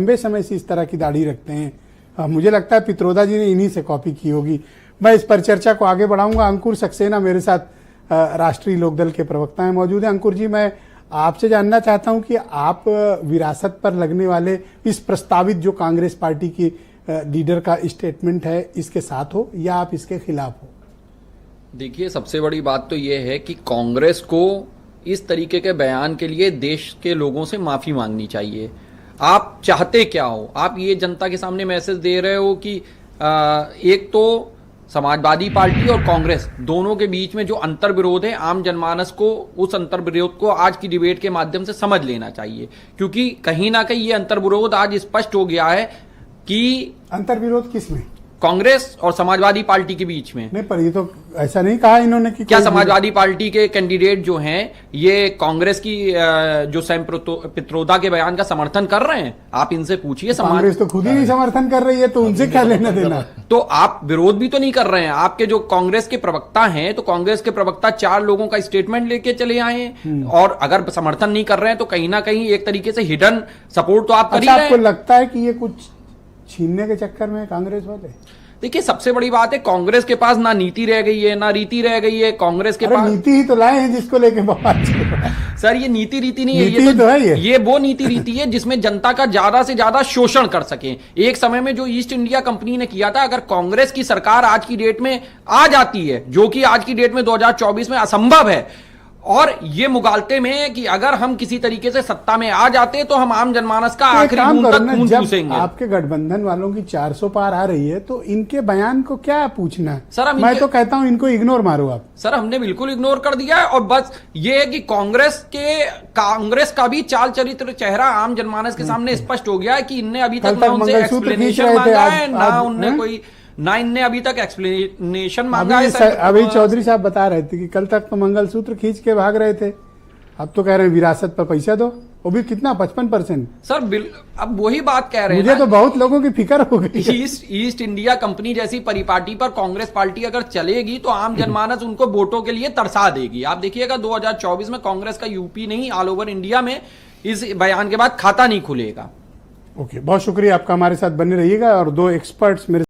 लंबे समय से इस तरह की दाढ़ी रखते हैं। मुझे लगता है पित्रोदा जी ने इन्हीं से कॉपी की होगी। मैं इस पर चर्चा को आगे बढ़ाऊंगा। अंकुर सक्सेना मेरे साथ राष्ट्रीय लोकदल के प्रवक्ता हैं, मौजूद हैं। अंकुर जी, मैं आपसे जानना चाहता हूं कि आप विरासत पर लगने वाले इस प्रस्तावित जो कांग्रेस पार्टी की लीडर का स्टेटमेंट है, इसके साथ हो या आप इसके खिलाफ हो? देखिए, सबसे बड़ी बात तो ये है कि कांग्रेस को इस तरीके के बयान के लिए देश के लोगों से माफी मांगनी चाहिए। आप चाहते क्या हो? आप ये जनता के सामने मैसेज दे रहे हो कि एक तो समाजवादी पार्टी और कांग्रेस दोनों के बीच में जो अंतर विरोध है, आम जनमानस को उस अंतर विरोध को आज की डिबेट के माध्यम से समझ लेना चाहिए, क्योंकि कहीं ना कहीं ये अंतर विरोध आज स्पष्ट हो गया है कि अंतर विरोध किसमें? कांग्रेस और समाजवादी पार्टी के बीच में। नहीं, पर ये तो ऐसा नहीं कहा इन्होंने कि क्या समाजवादी पार्टी के कैंडिडेट जो हैं ये कांग्रेस की जो सैम पित्रोदा के बयान का समर्थन कर रहे हैं? आप इनसे पूछिए। कांग्रेस तो खुद ही नहीं समर्थन कर रही है, तो उनसे क्या लेना देना? तो आप विरोध भी तो नहीं कर रहे हैं। आपके जो कांग्रेस के प्रवक्ता हैं, तो कांग्रेस के प्रवक्ता 4 लोगों का स्टेटमेंट लेके चले आए हैं, और अगर समर्थन नहीं कर रहे हैं तो कहीं ना कहीं एक तरीके से हिडन सपोर्ट तो आप कर ही रहे हैं। आपको लगता है कि ये कुछ छीनने के चक्कर में कांग्रेस वाले? देखिए, सबसे बड़ी बात है, कांग्रेस के पास ना नीति रह गई है ना रीति रह गई है। कांग्रेस के पास नीति ही तो लाए हैं जिसको लेके बहुत सर, ये नीति रीति नहीं है, ये तो है। ये वो नीति रीति है जिसमें जनता का ज्यादा से ज्यादा शोषण कर सके। एक समय में जो ईस्ट इंडिया कंपनी ने किया था, अगर कांग्रेस की सरकार आज की डेट में आ जाती है, जो कि आज की डेट में 2024 में असंभव है, और ये मुगालते में कि अगर हम किसी तरीके से सत्ता में आ जाते तो हम आम जनमानस का आखिरी बूंद तक खून चूसेंगे। आपके गठबंधन वालों की 400 पार आ रही है, तो इनके बयान को क्या पूछना है? सर, मैं तो कहता हूं इनको इग्नोर मारो आप। सर, हमने बिल्कुल इग्नोर कर दिया है, और बस ये है कि कांग्रेस का भी चाल चरित्र चेहरा आम जनमानस के सामने स्पष्ट हो गया है कि इनने अभी तक ना उनसे एक्सप्लेनेशन मांगा है, ना इनने अभी तक एक्सप्लेनेशन मांगा है। अभी चौधरी साहब बता रहे थे कि कल तक तो मंगलसूत्र खींच के भाग रहे थे, अब तो कह रहे हैं विरासत पर पैसा दो, वो भी कितना 55%। सर, अब वही बात कह रहे हैं। मुझे तो बहुत लोगों की फिक्र हो गई। ईस्ट इंडिया कंपनी जैसी परिपाटी पर कांग्रेस पार्टी अगर चलेगी तो आम जनमानस उनको वोटों के लिए तरसा देगी। आप देखिएगा 2024 में कांग्रेस का यूपी नहीं, ऑल ओवर इंडिया में इस बयान के बाद खाता नहीं खुलेगा। ओके, बहुत शुक्रिया आपका, हमारे साथ बने रहिएगा। और 2 एक्सपर्ट्स मेरे